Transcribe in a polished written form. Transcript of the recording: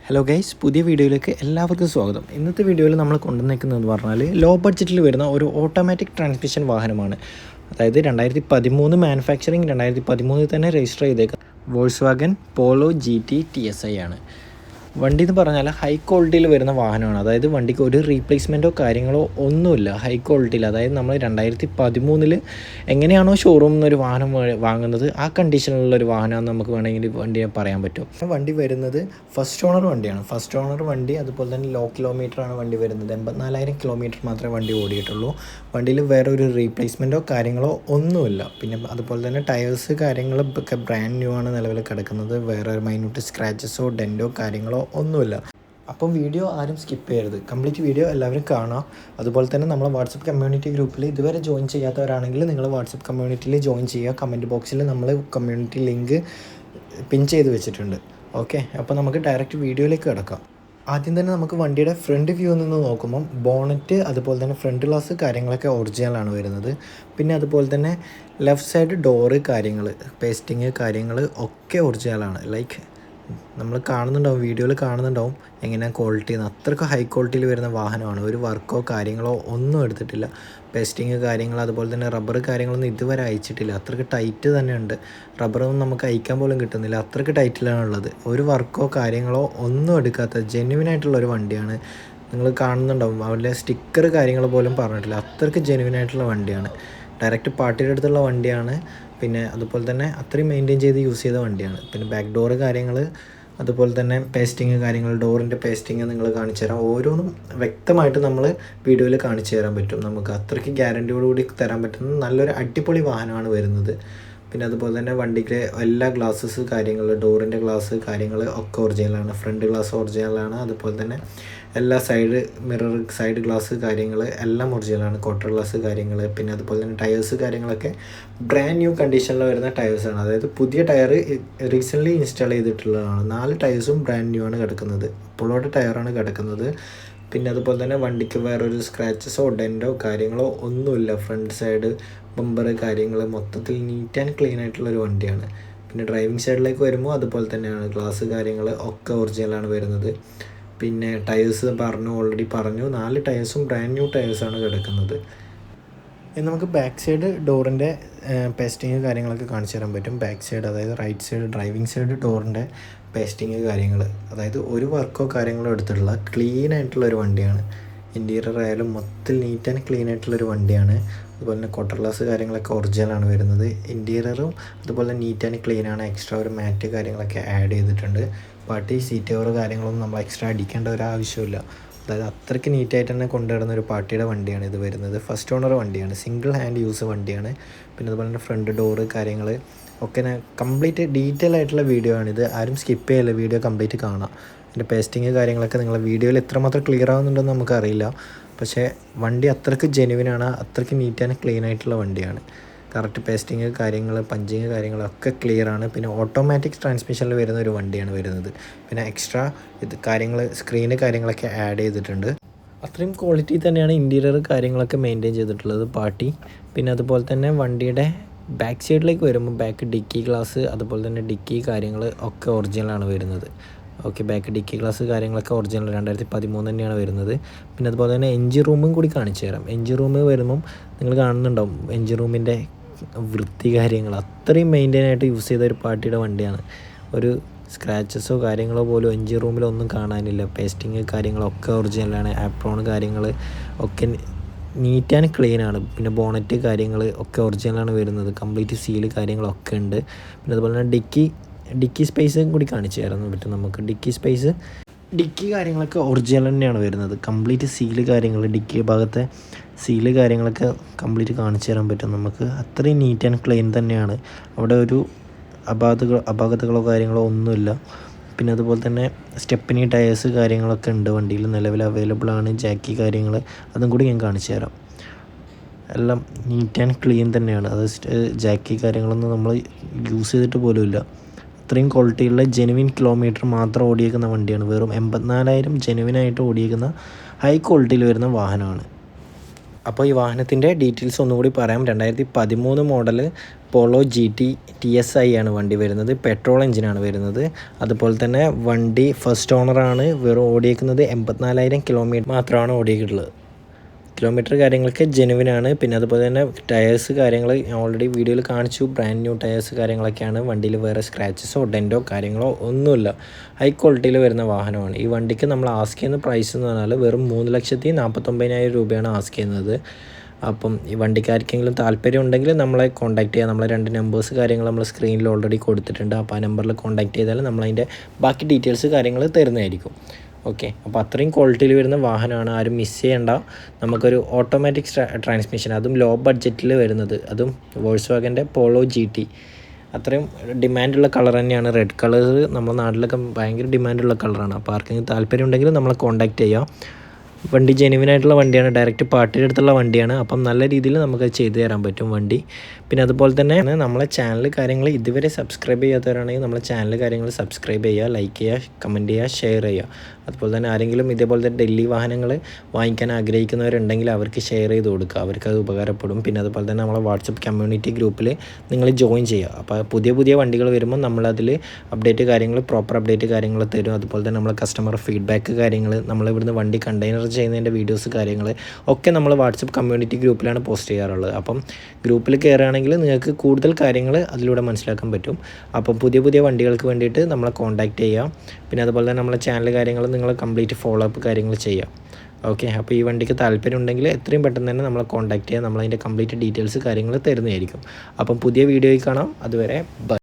Hello guys, പുതിയ വീഡിയോയിലേക്ക് എല്ലാവർക്കും സ്വാഗതം. ഇന്നത്തെ വീഡിയോയിൽ നമ്മൾ കൊണ്ടുവന്നിരിക്കുന്നതെന്ന് പറഞ്ഞാൽ ലോ ബഡ്ജറ്റിൽ വരുന്ന ഒരു ഓട്ടോമാറ്റിക് ട്രാൻസ്മിഷൻ വാഹനമാണ്. അതായത് 2013 മാനുഫാക്ചറിങ് 2013 തന്നെ രജിസ്റ്റർ ചെയ്തേക്കുക വോൾസ്വാഗൻ പോളോ GT TSI ആണ്. വണ്ടി എന്ന് പറഞ്ഞാൽ ഹൈ ക്വാളിറ്റിയിൽ വരുന്ന വാഹനമാണ്. അതായത് വണ്ടിക്ക് ഒരു റീപ്ലേസ്മെൻറ്റോ കാര്യങ്ങളോ ഒന്നുമില്ല. ഹൈ ക്വാളിറ്റിയിൽ, അതായത് നമ്മൾ 2013 എങ്ങനെയാണോ ഷോറൂമിൽ നിന്ന് ഒരു വാഹനം വാങ്ങുന്നത് ആ കണ്ടീഷനിലുള്ളൊരു വാഹനമാണ് നമുക്ക് വേണമെങ്കിൽ വണ്ടിയെ പറയാൻ പറ്റും. വണ്ടി വരുന്നത് ഫസ്റ്റ് ഓണർ വണ്ടിയാണ്. ഫസ്റ്റ് ഓണർ വണ്ടി, അതുപോലെ തന്നെ ലോ കിലോമീറ്ററാണ് വണ്ടി വരുന്നത്. 84,000 കിലോമീറ്റർ മാത്രമേ വണ്ടി ഓടിയിട്ടുള്ളൂ. വണ്ടിയിൽ വേറെ ഒരു റീപ്ലേസ്മെൻറ്റോ കാര്യങ്ങളോ ഒന്നുമില്ല. പിന്നെ അതുപോലെ തന്നെ ടയേഴ്സ് കാര്യങ്ങളൊക്കെ ബ്രാൻഡ് ന്യൂ ആണ് നിലവിൽ കിടക്കുന്നത്. വേറെ ഒരു മൈന്യൂട്ട് സ്ക്രാച്ചസോ ഡെൻറ്റോ കാര്യങ്ങളോ ഒന്നുമില്ല. അപ്പം വീഡിയോ ആരും സ്കിപ്പ് ചെയ്യരുത്, കംപ്ലീറ്റ് വീഡിയോ എല്ലാവരും കാണാം. അതുപോലെ തന്നെ നമ്മളെ വാട്സപ്പ് കമ്മ്യൂണിറ്റി ഗ്രൂപ്പിൽ ഇതുവരെ ജോയിൻ ചെയ്യാത്തവരാണെങ്കിൽ നിങ്ങൾ വാട്സപ്പ് കമ്മ്യൂണിറ്റിയിൽ ജോയിൻ ചെയ്യുക. കമൻറ്റ് ബോക്സിൽ നമ്മൾ കമ്മ്യൂണിറ്റി ലിങ്ക് പിൻ ചെയ്ത് വെച്ചിട്ടുണ്ട്. ഓക്കെ, അപ്പോൾ നമുക്ക് ഡയറക്റ്റ് വീഡിയോയിലേക്ക് കിടക്കാം. ആദ്യം തന്നെ നമുക്ക് വണ്ടിയുടെ ഫ്രണ്ട് വ്യൂ നിന്ന് നോക്കുമ്പം ബോണറ്റ്, അതുപോലെ തന്നെ ഫ്രണ്ട് ഗ്ലാസ് കാര്യങ്ങളൊക്കെ ഒറിജിനലാണ് വരുന്നത്. പിന്നെ അതുപോലെ തന്നെ ലെഫ്റ്റ് സൈഡ് ഡോറ് കാര്യങ്ങൾ, പേസ്റ്റിങ് കാര്യങ്ങൾ ഒക്കെ ഒറിജിനലാണ്. ലൈക്ക് നമ്മൾ കാണുന്നുണ്ടാവും, വീഡിയോയിൽ കാണുന്നുണ്ടാവും എങ്ങനെയാണ് ക്വാളിറ്റി എന്ന്. അത്രയ്ക്ക് ഹൈ ക്വാളിറ്റിയിൽ വരുന്ന വാഹനമാണ്. ഒരു വർക്കോ കാര്യങ്ങളോ ഒന്നും എടുത്തിട്ടില്ല. പേസ്റ്റിങ് കാര്യങ്ങൾ, അതുപോലെ തന്നെ റബ്ബർ കാര്യങ്ങളൊന്നും ഇതുവരെ അയച്ചിട്ടില്ല. അത്രയ്ക്ക് ടൈറ്റ് തന്നെയുണ്ട്. റബ്ബറൊന്നും നമുക്ക് അയക്കാൻ പോലും കിട്ടുന്നില്ല, അത്രയ്ക്ക് ടൈറ്റിലാണുള്ളത്. ഒരു വർക്കോ കാര്യങ്ങളോ ഒന്നും എടുക്കാത്ത ജെന്യുവിനായിട്ടുള്ളൊരു വണ്ടിയാണ്. നിങ്ങൾ കാണുന്നുണ്ടാവും, അവരുടെ സ്റ്റിക്കർ കാര്യങ്ങൾ പോലും പറഞ്ഞിട്ടില്ല. അത്രയ്ക്ക് ജെന്യുവിനായിട്ടുള്ള വണ്ടിയാണ്. ഡയറക്റ്റ് പാർട്ടിയുടെ അടുത്തുള്ള വണ്ടിയാണ്. പിന്നെ അതുപോലെ തന്നെ അത്രയും മെയിൻറ്റെയിൻ ചെയ്ത് യൂസ് ചെയ്ത വണ്ടിയാണ്. പിന്നെ ബാക്ക് ഡോറ് കാര്യങ്ങൾ, അതുപോലെ തന്നെ പേസ്റ്റിങ് കാര്യങ്ങൾ, ഡോറിൻ്റെ പേസ്റ്റിങ് നിങ്ങൾ കാണിച്ചു തരാം. ഓരോന്നും വ്യക്തമായിട്ട് നമ്മൾ വീഡിയോയിൽ കാണിച്ചു തരാൻ പറ്റും. നമുക്ക് അത്രയ്ക്ക് ഗ്യാരൻറ്റിയോടുകൂടി തരാൻ പറ്റുന്ന നല്ലൊരു അടിപൊളി വാഹനമാണ് വരുന്നത്. പിന്നെ അതുപോലെ തന്നെ വണ്ടിക്ക് എല്ലാ ഗ്ലാസ്സസ് കാര്യങ്ങൾ, ഡോറിൻ്റെ ഗ്ലാസ് കാര്യങ്ങൾ ഒക്കെ ഒറിജിനലാണ്. Front glass ഒറിജിനലാണ്. അതുപോലെ തന്നെ എല്ലാ സൈഡ് മിറർ, സൈഡ് ഗ്ലാസ് കാര്യങ്ങൾ എല്ലാം ഒറിജിനലാണ്. ക്വാർട്ടർ ഗ്ലാസ് കാര്യങ്ങൾ, പിന്നെ അതുപോലെ തന്നെ ടയേഴ്സ് കാര്യങ്ങളൊക്കെ ബ്രാൻഡ് ന്യൂ കണ്ടീഷനിൽ വരുന്ന ടയേഴ്സാണ്. അതായത് പുതിയ ടയർ റീസെൻ്റ്ലി ഇൻസ്റ്റാൾ ചെയ്തിട്ടുള്ളതാണ്. 4 ടയേഴ്സും ബ്രാൻഡ് ന്യൂ ആണ് കിടക്കുന്നത്. ഇപ്പോഴോട്ട് ടയറാണ് കിടക്കുന്നത്. പിന്നെ അതുപോലെ തന്നെ വണ്ടിക്ക് വേറൊരു സ്ക്രാച്ചസോ ഡെൻറ്റോ കാര്യങ്ങളോ ഒന്നുമില്ല. ഫ്രണ്ട് സൈഡ് ബമ്പർ കാര്യങ്ങൾ മൊത്തത്തിൽ നീറ്റ് ആൻഡ് ക്ലീൻ ആയിട്ടുള്ളൊരു വണ്ടിയാണ്. പിന്നെ ഡ്രൈവിംഗ് സൈഡിലേക്ക് വരുമ്പോൾ അതുപോലെ തന്നെയാണ്. ഗ്ലാസ് കാര്യങ്ങൾ ഒക്കെ ഒറിജിനലാണ് വരുന്നത്. പിന്നെ ടയേഴ്സ് ഓൾറെഡി പറഞ്ഞു, 4 ടയേഴ്സും ബ്രാൻഡ് ന്യൂ ടയേഴ്സാണ് കിടക്കുന്നത്. ഇനി നമുക്ക് ബാക്ക് സൈഡ് ഡോറിൻ്റെ പേസ്റ്റിങ് കാര്യങ്ങളൊക്കെ കാണിച്ചു തരാൻ പറ്റും. ബാക്ക് സൈഡ്, അതായത് റൈറ്റ് സൈഡ് ഡ്രൈവിംഗ് സൈഡ് ഡോറിൻ്റെ പേസ്റ്റിങ് കാര്യങ്ങൾ, അതായത് ഒരു വർക്കോ കാര്യങ്ങളോ എടുത്തിട്ടുള്ള ക്ലീൻ ആയിട്ടുള്ളൊരു വണ്ടിയാണ്. ഇൻറ്റീരിയർ ആയാലും മൊത്തത്തിൽ നീറ്റ് ആൻഡ് ക്ലീൻ ആയിട്ടുള്ളൊരു വണ്ടിയാണ്. അതുപോലെ തന്നെ ക്വാർട്ടർ ഗ്ലാസ് കാര്യങ്ങളൊക്കെ ഒറിജിനലാണ് വരുന്നത്. ഇൻറ്റീരിയറും അതുപോലെ നീറ്റ് ആൻഡ് ക്ലീൻ ആണ്. എക്സ്ട്രാ ഒരു മാറ്റ് കാര്യങ്ങളൊക്കെ ആഡ് ചെയ്തിട്ടുണ്ട്. പാർട്ടി സീറ്റ് കവർ കാര്യങ്ങളൊന്നും നമ്മൾ എക്സ്ട്രാ അടിക്കേണ്ട ഒരു ആവശ്യമില്ല. അതായത് അത്രയ്ക്ക് നീറ്റായിട്ട് തന്നെ കൊണ്ടുവരുന്ന ഒരു പാർട്ടിയുടെ വണ്ടിയാണ് ഇത് വരുന്നത്. ഫസ്റ്റ് ഓണർ വണ്ടിയാണ്, സിംഗിൾ ഹാൻഡ് യൂസ് വണ്ടിയാണ്. പിന്നെ അതുപോലെ തന്നെ ഫ്രണ്ട് ഡോറ് കാര്യങ്ങൾ ഒക്കെ കംപ്ലീറ്റ് ഡീറ്റെയിൽ ആയിട്ടുള്ള വീഡിയോ ആണിത്. ആരും സ്കിപ്പ് ചെയ്യല്ല, വീഡിയോ കംപ്ലീറ്റ് കാണാം. അതിൻ്റെ പേസ്റ്റിങ് കാര്യങ്ങളൊക്കെ നിങ്ങളെ വീഡിയോയിൽ എത്രമാത്രം ക്ലിയർ ആവുന്നുണ്ടെന്ന് നമുക്കറിയില്ല. പക്ഷേ വണ്ടി അത്രയ്ക്ക് ജെനുവിനാണ്, അത്രയ്ക്ക് നീറ്റ് ആൻഡ് ക്ലീൻ ആയിട്ടുള്ള വണ്ടിയാണ്. കറക്റ്റ് പേസ്റ്റിങ് കാര്യങ്ങൾ, പഞ്ചിങ് കാര്യങ്ങളൊക്കെ ക്ലിയറാണ്. പിന്നെ ഓട്ടോമാറ്റിക് ട്രാൻസ്മിഷനിൽ വരുന്ന ഒരു വണ്ടിയാണ് വരുന്നത്. പിന്നെ എക്സ്ട്രാ കാര്യങ്ങൾ, സ്ക്രീന് കാര്യങ്ങളൊക്കെ ആഡ് ചെയ്തിട്ടുണ്ട്. അത്രയും ക്വാളിറ്റി തന്നെയാണ് ഇൻറ്റീരിയർ കാര്യങ്ങളൊക്കെ മെയിൻറ്റെയിൻ ചെയ്തിട്ടുള്ളത് പാർട്ടി. പിന്നെ അതുപോലെ തന്നെ വണ്ടിയുടെ ബാക്ക് സൈഡിലേക്ക് വരുമ്പോൾ ബാക്ക് ഡിക്കി ഗ്ലാസ്, അതുപോലെ തന്നെ ഡിക്കി കാര്യങ്ങൾ ഒക്കെ ഒറിജിനലാണ് വരുന്നത്. ഓക്കെ, ബാക്ക് ഡിക്കി ഗ്ലാസ് കാര്യങ്ങളൊക്കെ ഒറിജിനൽ 2013 തന്നെയാണ് വരുന്നത്. പിന്നെ അതുപോലെ തന്നെ എൻജിൻ റൂമും കൂടി കാണിച്ചു തരാം. എൻജിൻ റൂം വരുമ്പം നിങ്ങൾ കാണുന്നുണ്ടാവും എൻജിൻ റൂമിൻ്റെ വൃത്തി കാര്യങ്ങൾ അത്രയും മെയിൻറ്റെയിൻ ആയിട്ട് യൂസ് ചെയ്ത ഒരു പാർട്ടിയുടെ വണ്ടിയാണ്. ഒരു സ്ക്രാച്ചസോ കാര്യങ്ങളോ പോലും എൻജിൻ റൂമിലൊന്നും കാണാനില്ല. പേസ്റ്റിങ് കാര്യങ്ങളൊക്കെ ഒറിജിനലാണ്. ആപ്രോൺ കാര്യങ്ങൾ ഒക്കെ നീറ്റ് ആൻഡ് ക്ലീൻ ആണ്. പിന്നെ ബോണറ്റ് കാര്യങ്ങൾ ഒക്കെ ഒറിജിനലാണ് വരുന്നത്. കംപ്ലീറ്റ് സീല് കാര്യങ്ങളൊക്കെ ഉണ്ട്. പിന്നെ അതുപോലെ തന്നെ ഡിക്കി സ്പേസും കൂടി കാണിച്ചു തരാൻ പറ്റും നമുക്ക്. ഡിക്കി കാര്യങ്ങളൊക്കെ ഒറിജിനൽ തന്നെയാണ് വരുന്നത്. കംപ്ലീറ്റ് സീല് കാര്യങ്ങൾ, ഡിക്കി ഭാഗത്തെ സീല് കാര്യങ്ങളൊക്കെ കംപ്ലീറ്റ് കാണിച്ചു തരാൻ പറ്റും നമുക്ക്. അത്രയും നീറ്റ് ആൻഡ് ക്ലീൻ തന്നെയാണ്. അവിടെ ഒരു അപാകതകളോ കാര്യങ്ങളോ ഒന്നുമില്ല. പിന്നെ അതുപോലെ തന്നെ സ്റ്റെപ്പിനി ടയേഴ്സ് കാര്യങ്ങളൊക്കെ ഉണ്ട് വണ്ടിയിൽ, നിലവിൽ അവൈലബിൾ ആണ്. ജാക്കി കാര്യങ്ങൾ അതും കൂടി ഞാൻ കാണിച്ചു തരാം. എല്ലാം നീറ്റ് ആൻഡ് ക്ലീൻ തന്നെയാണ്. അത് ജാക്കി കാര്യങ്ങളൊന്നും നമ്മൾ യൂസ് ചെയ്തിട്ട് പോലുമില്ല. അത്രയും ക്വാളിറ്റിയുള്ള ജെനുവിൻ കിലോമീറ്റർ മാത്രം ഓടിയേക്കുന്ന വണ്ടിയാണ്. വെറും 84,000 ജെനുവിനായിട്ട് ഓടിയേക്കുന്ന ഹൈ ക്വാളിറ്റിയിൽ വരുന്ന വാഹനമാണ്. അപ്പോൾ ഈ വാഹനത്തിൻ്റെ ഡീറ്റെയിൽസ് ഒന്നുകൂടി പറയാം. 2013 മോഡൽ പോളോ GT TSI ആണ് വണ്ടി വരുന്നത്. പെട്രോൾ എഞ്ചിനാണ് വരുന്നത്. അതുപോലെ തന്നെ വണ്ടി ഫസ്റ്റ് ഓണറാണ്. വെറും ഓടിയേക്കുന്നത് 84,000 കിലോമീറ്റർ മാത്രമാണ് ഓടിയിട്ടുള്ളത്. കിലോമീറ്റർ കാര്യങ്ങളൊക്കെ ജെനുവിനാണ്. പിന്നെ അതുപോലെ തന്നെ ടയേഴ്സ് കാര്യങ്ങൾ ഓൾറെഡി വീഡിയോയിൽ കാണിച്ചു. ബ്രാൻഡ് ന്യൂ ടയേഴ്സ് കാര്യങ്ങളൊക്കെയാണ്. വണ്ടിയിൽ വേറെ സ്ക്രാച്ചസോ ഡെൻറ്റോ കാര്യങ്ങളോ ഒന്നുമില്ല. ഹൈ ക്വാളിറ്റിയിൽ വരുന്ന വാഹനമാണ്. ഈ വണ്ടിക്ക് നമ്മൾ ആസ്ക് ചെയ്യുന്ന പ്രൈസ് എന്ന് പറഞ്ഞാൽ വെറും 3,49,000 രൂപയാണ് ആസ്ക് ചെയ്യുന്നത്. അപ്പം ഈ വണ്ടിക്കാർക്കെങ്കിലും താല്പര്യം ഉണ്ടെങ്കിൽ നമ്മളെ കോൺടാക്ട് ചെയ്യുക. നമ്മളെ 2 നമ്പേഴ്സ് കാര്യങ്ങൾ നമ്മൾ സ്ക്രീനിൽ ഓൾറെഡി കൊടുത്തിട്ടുണ്ട്. അപ്പോൾ ആ നമ്പറിൽ കോൺടാക്ട് ചെയ്താൽ നമ്മളതിൻ്റെ ബാക്കി ഡീറ്റെയിൽസ് കാര്യങ്ങൾ തരുന്നതായിരിക്കും. ഓക്കെ, അപ്പോൾ അത്രയും ക്വാളിറ്റിയിൽ വരുന്ന വാഹനമാണ്. ആരും മിസ് ചെയ്യേണ്ട. നമുക്കൊരു ഓട്ടോമാറ്റിക് ട്രാൻസ്മിഷൻ, അതും ലോ ബഡ്ജറ്റിൽ വരുന്നത്, അതും വോൾസ്വാഗൻ്റെ പോളോ GT. അത്രയും ഡിമാൻഡുള്ള കളർ തന്നെയാണ്. റെഡ് കളർ നമ്മുടെ നാട്ടിലൊക്കെ ഭയങ്കര ഡിമാൻഡുള്ള കളറാണ്. അപ്പോൾ ആർക്കെങ്കിലും താല്പര്യം ഉണ്ടെങ്കിൽ നമ്മളെ കോൺടാക്ട് ചെയ്യാം. വണ്ടി ജെനുവിനായിട്ടുള്ള വണ്ടിയാണ്. ഡയറക്റ്റ് പാർട്ടിയുടെ അടുത്തുള്ള വണ്ടിയാണ്. അപ്പം നല്ല രീതിയിൽ നമുക്ക് ചെയ്തു തരാൻ പറ്റും വണ്ടി. പിന്നെ അതുപോലെ തന്നെ നമ്മളെ ചാനൽ കാര്യങ്ങൾ ഇതുവരെ സബ്സ്ക്രൈബ് ചെയ്യാത്തവരാണെങ്കിൽ നമ്മളെ ചാനൽ കാര്യങ്ങൾ സബ്സ്ക്രൈബ് ചെയ്യുക, ലൈക്ക് ചെയ്യുക, കമൻറ്റ് ചെയ്യുക, ഷെയർ ചെയ്യുക. അതുപോലെ തന്നെ ആരെങ്കിലും ഇതേപോലത്തെ ഡെയിലി വാഹനങ്ങൾ വാങ്ങിക്കാൻ ആഗ്രഹിക്കുന്നവരുണ്ടെങ്കിൽ അവർക്ക് ഷെയർ ചെയ്ത് കൊടുക്കുക. അവർക്കത് ഉപകാരപ്പെടും. പിന്നെ അതുപോലെ തന്നെ നമ്മളെ വാട്സപ്പ് കമ്മ്യൂണിറ്റി ഗ്രൂപ്പിൽ നിങ്ങൾ ജോയിൻ ചെയ്യുക. അപ്പോൾ പുതിയ പുതിയ വണ്ടികൾ വരുമ്പോൾ നമ്മളതിൽ അപ്ഡേറ്റ് കാര്യങ്ങൾ, പ്രോപ്പർ അപ്ഡേറ്റ് കാര്യങ്ങൾ തരും. അതുപോലെ തന്നെ നമ്മളെ കസ്റ്റമർ ഫീഡ്ബാക്ക് കാര്യങ്ങൾ, നമ്മളിവിടുന്ന് വണ്ടി കണ്ടെയ്നർ ചെയ്യുന്നതിൻ്റെ വീഡിയോസ് കാര്യങ്ങൾ ഒക്കെ നമ്മൾ വാട്സപ്പ് കമ്മ്യൂണിറ്റി ഗ്രൂപ്പിലാണ് പോസ്റ്റ് ചെയ്യാറുള്ളത്. അപ്പം ഗ്രൂപ്പിൽ കയറുകയാണെങ്കിൽ നിങ്ങൾക്ക് കൂടുതൽ കാര്യങ്ങൾ അതിലൂടെ മനസ്സിലാക്കാൻ പറ്റും. അപ്പം പുതിയ പുതിയ വണ്ടികൾക്ക് വേണ്ടിയിട്ട് നമ്മളെ കോൺടാക്റ്റ് ചെയ്യുക. പിന്നെ അതുപോലെ തന്നെ നമ്മളെ ചാനൽ കാര്യങ്ങൾ നിങ്ങൾ കംപ്ലീറ്റ് ഫോളോ അപ്പ് കാര്യങ്ങൾ ചെയ്യുക. ഓക്കെ, അപ്പോൾ ഈ വണ്ടിക്ക് താല്പര്യം ഉണ്ടെങ്കിൽ എത്രയും പെട്ടെന്ന് തന്നെ നമ്മളെ കോൺടാക്റ്റ് ചെയ്യുക. നമ്മളതിൻ്റെ കംപ്ലീറ്റ് ഡീറ്റെയിൽസ് കാര്യങ്ങൾ തരുന്നതായിരിക്കും. അപ്പം പുതിയ വീഡിയോയിൽ കാണാം. അതുവരെ ബൈ.